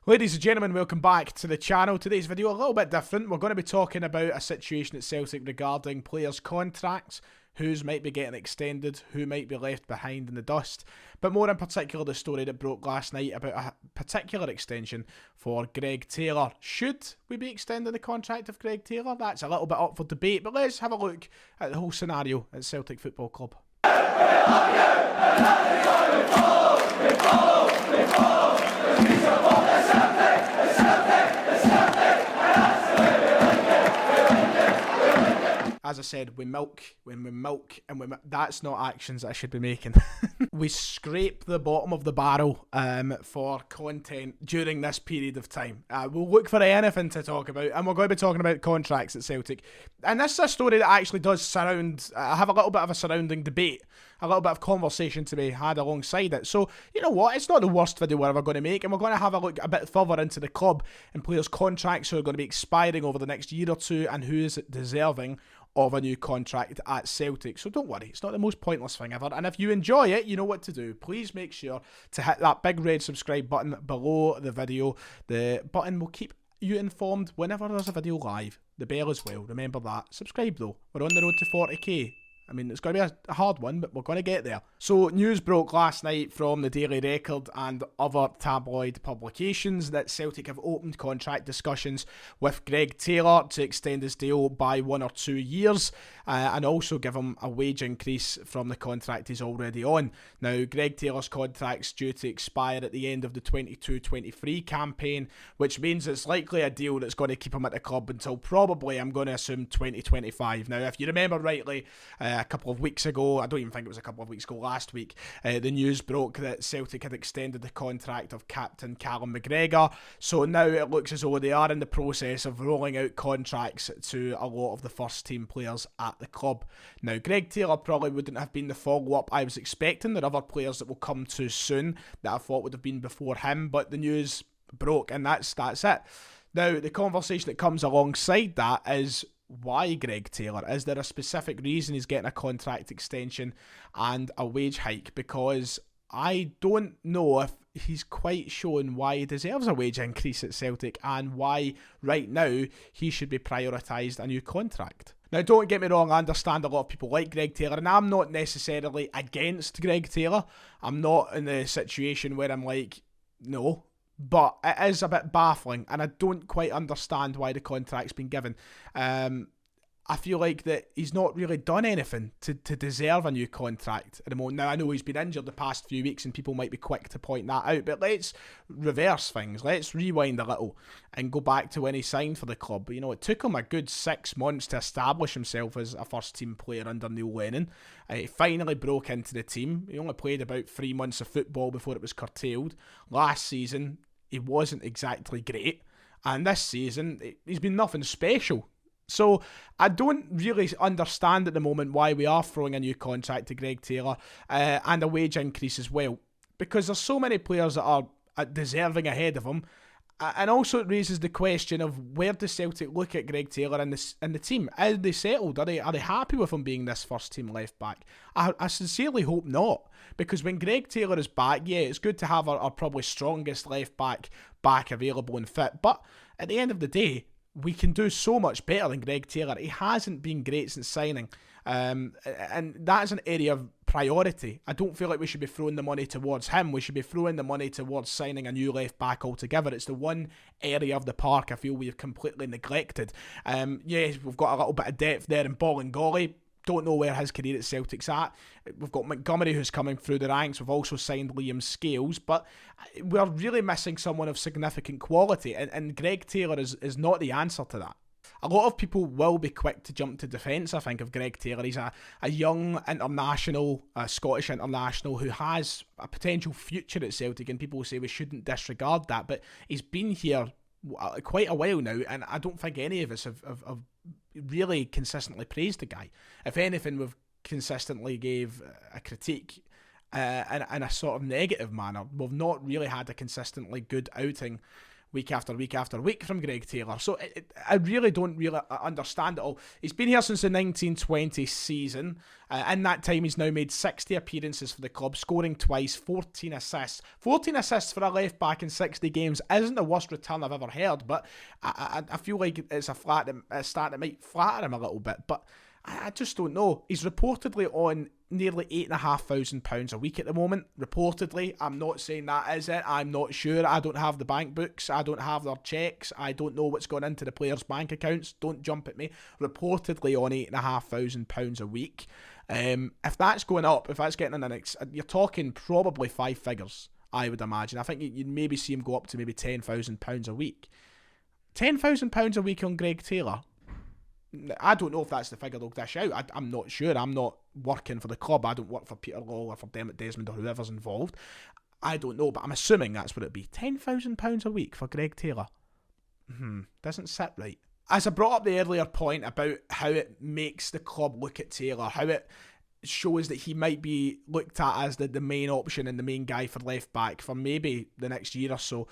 Ladies and gentlemen, welcome back to the channel. Today's video a little bit different. We're going to be talking about a situation at Celtic regarding players' contracts, whose might be getting extended, who might be left behind in the dust, but more in particular the story that broke last night about a particular extension for Greg Taylor. Should we be extending the contract of Greg Taylor? That's a little bit up for debate, but let's have a look at the whole scenario at Celtic Football Club. As I said, we milk, and that's not actions that I should be making. We scrape the bottom of the barrel for content during this period of time. We'll look for anything to talk about, and we're going to be talking about contracts at Celtic. And this is a story that actually does surround, have a little bit of a surrounding debate, a little bit of conversation to be had alongside it. So, you know what, it's not the worst video we're ever going to make, and we're going to have a look a bit further into the club and players' contracts who are going to be expiring over the next year or two and who is deserving of a new contract at Celtic. So don't worry, it's not the most pointless thing ever, and if you enjoy it, you know what to do. Please make sure to hit that big red subscribe button below the video. The button will keep you informed whenever there's a video live. The bell as well, remember that. Subscribe though, we're on the road to 40k. I mean, it's going to be a hard one, but we're going to get there. So, news broke last night from the Daily Record and other tabloid publications that Celtic have opened contract discussions with Greg Taylor to extend his deal by 1 or 2 years and also give him a wage increase from the contract he's already on. Now, Greg Taylor's contract's due to expire at the end of the 22-23 campaign, which means it's likely a deal that's going to keep him at the club until probably, I'm going to assume, 2025. Now, if you remember rightly, a couple of weeks ago, I don't even think it was a couple of weeks ago, last week, the news broke that Celtic had extended the contract of captain Callum McGregor, so now it looks as though they are in the process of rolling out contracts to a lot of the first team players at the club. Now, Greg Taylor probably wouldn't have been the follow-up I was expecting. There are other players that will come too soon that I thought would have been before him, but the news broke and that's it. Now, the conversation that comes alongside that is, why Greg Taylor? Is there a specific reason he's getting a contract extension and a wage hike? Because I don't know if he's quite shown why he deserves a wage increase at Celtic and why right now he should be prioritised a new contract. Now, don't get me wrong, I understand a lot of people like Greg Taylor, and I'm not necessarily against Greg Taylor. I'm not in the situation where I'm like, no. But it is a bit baffling, and I don't quite understand why the contract's been given. I feel like that he's not really done anything to deserve a new contract at the moment. Now, I know he's been injured the past few weeks, and people might be quick to point that out, but let's reverse things. Let's rewind a little and go back to when he signed for the club. You know, it took him a good 6 months to establish himself as a first-team player under Neil Lennon. He finally broke into the team. He only played about 3 months of football before it was curtailed. Last season, he wasn't exactly great, and this season he's been nothing special. So I don't really understand at the moment why we are throwing a new contract to Greg Taylor and a wage increase as well, because there's so many players that are deserving ahead of him. And also it raises the question of, where does Celtic look at Greg Taylor in the team? Are they settled? Are they happy with him being this first team left back? I sincerely hope not, because when Greg Taylor is back, yeah, it's good to have our probably strongest left back available and fit, but at the end of the day, we can do so much better than Greg Taylor. He hasn't been great since signing, and that is an area of priority. I don't feel like we should be throwing the money towards him. We should be throwing the money towards signing a new left back altogether. It's the one area of the park I feel we've completely neglected. Yes, we've got a little bit of depth there in Bolingoli. Don't know where his career at Celtic's at. We've got Montgomery who's coming through the ranks. We've also signed Liam Scales, but we're really missing someone of significant quality, and Greg Taylor is not the answer to that. A lot of people will be quick to jump to defence, I think, of Greg Taylor. He's a young international, Scottish international, who has a potential future at Celtic, and people will say we shouldn't disregard that, but he's been here quite a while now, and I don't think any of us have really consistently praised the guy. If anything, we've consistently gave a critique in a sort of negative manner. We've not really had a consistently good outing week after week after week from Greg Taylor. So I really don't really understand it all. He's been here since the 1920 season. In that time, he's now made 60 appearances for the club, scoring twice, 14 assists. 14 assists for a left-back in 60 games isn't the worst return I've ever heard, but I feel like it's a stat that might flatter him a little bit, but I just don't know. He's reportedly on nearly £8,500 a week at the moment. Reportedly, I'm not saying that is it. I'm not sure. I don't have the bank books. I don't have their checks. I don't know what's gone into the players' bank accounts. Don't jump at me. Reportedly on £8,500 a week. If that's going up, if that's getting in the next, you're talking probably 5 figures, I would imagine. I think you'd maybe see him go up to maybe £10,000 a week. £10,000 a week on Greg Taylor. I don't know if that's the figure they'll dish out. I'm not sure. I'm not working for the club. I don't work for Peter Law or for Dermot Desmond or whoever's involved. I don't know, but I'm assuming that's what it'd be. £10,000 a week for Greg Taylor. Doesn't sit right. As I brought up the earlier point about how it makes the club look at Taylor, how it shows that he might be looked at as the main option and the main guy for left back for maybe the next year or so.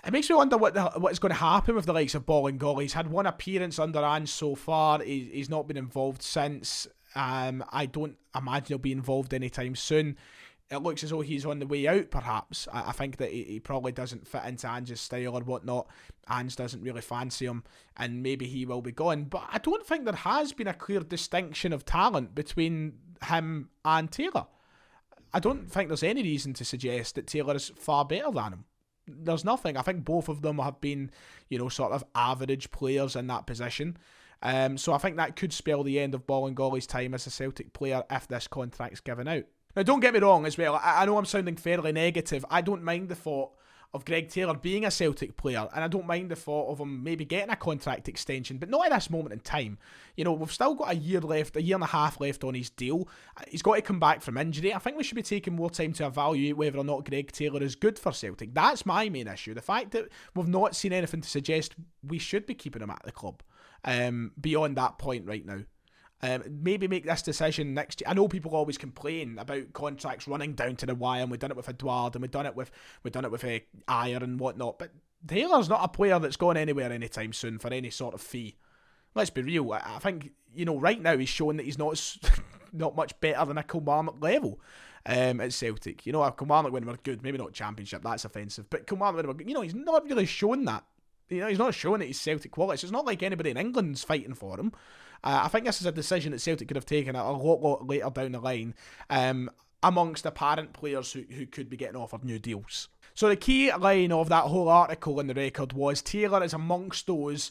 It makes me wonder what's going to happen with the likes of Bolingoli. He's had one appearance under Ange so far. He's not been involved since. I don't imagine he'll be involved anytime soon. It looks as though he's on the way out, perhaps. I think that he probably doesn't fit into Ange's style or whatnot. Ange doesn't really fancy him, and maybe he will be gone. But I don't think there has been a clear distinction of talent between him and Taylor. I don't think there's any reason to suggest that Taylor is far better than him. There's nothing. I think both of them have been, sort of average players in that position. So I think that could spell the end of Bolingoli's time as a Celtic player if this contract's given out. Now, don't get me wrong as well. I know I'm sounding fairly negative. I don't mind the thought of Greg Taylor being a Celtic player, and I don't mind the thought of him maybe getting a contract extension, but not at this moment in time. We've still got a year and a half left on his deal. He's got to come back from injury. I think we should be taking more time to evaluate whether or not Greg Taylor is good for Celtic. That's my main issue. The fact that we've not seen anything to suggest we should be keeping him at the club beyond that point right now. Maybe make this decision next year. I know people always complain about contracts running down to the wire, and we've done it with Edouard, and we've done it with Ayer and whatnot. But Taylor's not a player that's going anywhere anytime soon for any sort of fee. Let's be real. I think right now he's showing that he's not much better than a Kilmarnock level at Celtic. A Kilmarnock when we're good, maybe not Championship. That's offensive, but Kilmarnock when we're good, he's not really shown that. He's not showing that he's Celtic quality. So it's not like anybody in England's fighting for him. I think this is a decision that Celtic could have taken a lot later down the line amongst apparent players who could be getting offered new deals. So the key line of that whole article in the Record was Taylor is amongst those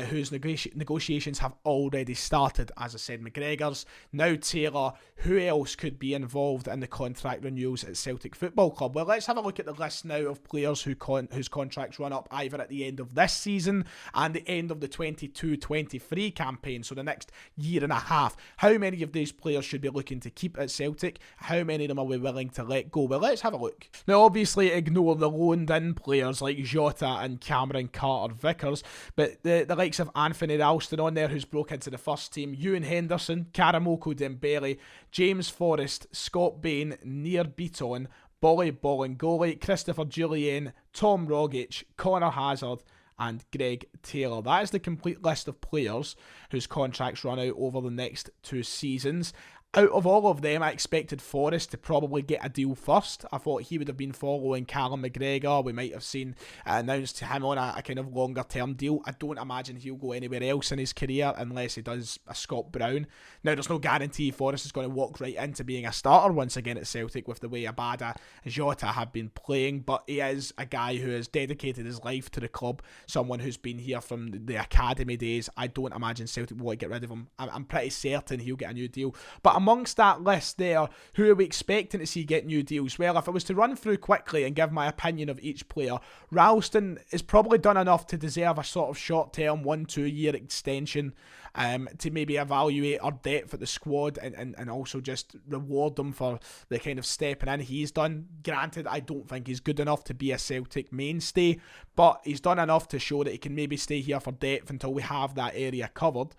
whose negotiations have already started. As I said, McGregor's, now Taylor. Who else could be involved in the contract renewals at Celtic Football Club? Well, let's have a look at the list now of players whose contracts run up either at the end of this season and the end of the 22-23 campaign, so the next year and a half. How many of these players should be looking to keep at Celtic? How many of them are we willing to let go? Well, let's have a look. Now, obviously, ignore the loaned-in players like Jota and Cameron Carter-Vickers, but the likes of Anthony Ralston on there, who's broke into the first team, Ewan Henderson, Karamoko Dembele, James Forrest, Scott Bain, Nir Beaton, Bolly Bolingoli, Christopher Jullien, Tom Rogic, Connor Hazard, and Greg Taylor. That is the complete list of players whose contracts run out over the next 2 seasons. Out of all of them, I expected Forrest to probably get a deal first. I thought he would have been following Callum McGregor. We might have seen announced to him on a kind of longer term deal. I don't imagine he'll go anywhere else in his career unless he does a Scott Brown. Now, there's no guarantee Forrest is going to walk right into being a starter once again at Celtic with the way Abada and Jota have been playing, but he is a guy who has dedicated his life to the club, someone who's been here from the academy days. I don't imagine Celtic will want to get rid of him. I'm pretty certain he'll get a new deal. But amongst that list there, who are we expecting to see get new deals? Well, if I was to run through quickly and give my opinion of each player, Ralston is probably done enough to deserve a sort of short-term 1-2 year extension to maybe evaluate our depth at the squad and also just reward them for the kind of stepping in he's done. Granted, I don't think he's good enough to be a Celtic mainstay, but he's done enough to show that he can maybe stay here for depth until we have that area covered.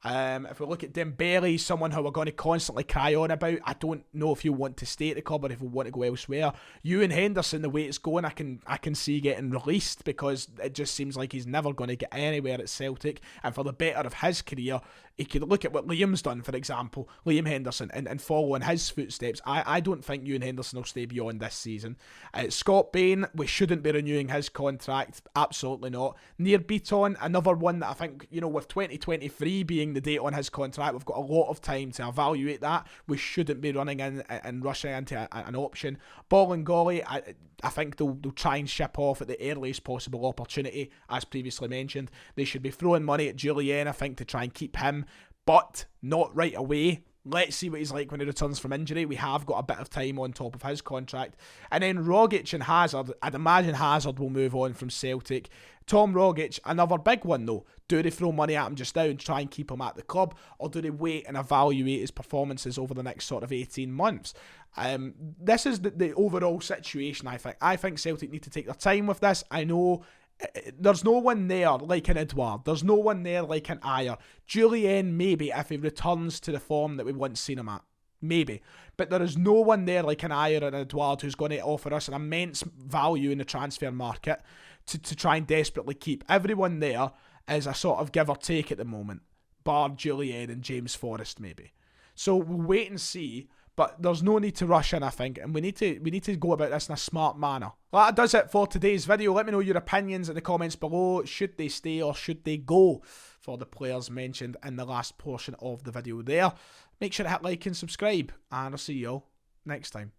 If we look at Dembele, someone who we're going to constantly cry on about, I don't know if he'll want to stay at the club or if he'll want to go elsewhere. Ewan Henderson, the way it's going, I can see getting released, because it just seems like he's never going to get anywhere at Celtic. And for the better of his career, he could look at what Liam's done, for example, Liam Henderson, and follow in his footsteps. I don't think Ewan Henderson will stay beyond this season. Scott Bain, we shouldn't be renewing his contract. Absolutely not. Near Beaton, another one that I think, with 2023 being the date on his contract, we've got a lot of time to evaluate that. We shouldn't be running in and rushing into an option. Ball and Golly, I think they'll try and ship off at the earliest possible opportunity, as previously mentioned. They should be throwing money at Julian, I think, to try and keep him, but not right away. Let's see what he's like when he returns from injury. We have got a bit of time on top of his contract. And then Rogic and Hazard, I'd imagine Hazard will move on from Celtic. Tom Rogic, another big one though. Do they throw money at him just now and try and keep him at the club, or do they wait and evaluate his performances over the next sort of 18 months? This is the overall situation, I think. I think Celtic need to take their time with this. I know there's no one there like an Edouard. There's no one there like an Ayer. Julian, maybe, if he returns to the form that we once seen him at. Maybe. But there is no one there like an Ayer and Edouard who's going to offer us an immense value in the transfer market to try and desperately keep. Everyone there is a sort of give or take at the moment, bar Julian and James Forrest maybe. So we'll wait and see. But there's no need to rush in, I think, and we need to go about this in a smart manner. Well, that does it for today's video. Let me know your opinions in the comments below. Should they stay or should they go for the players mentioned in the last portion of the video there? Make sure to hit like and subscribe, and I'll see you all next time.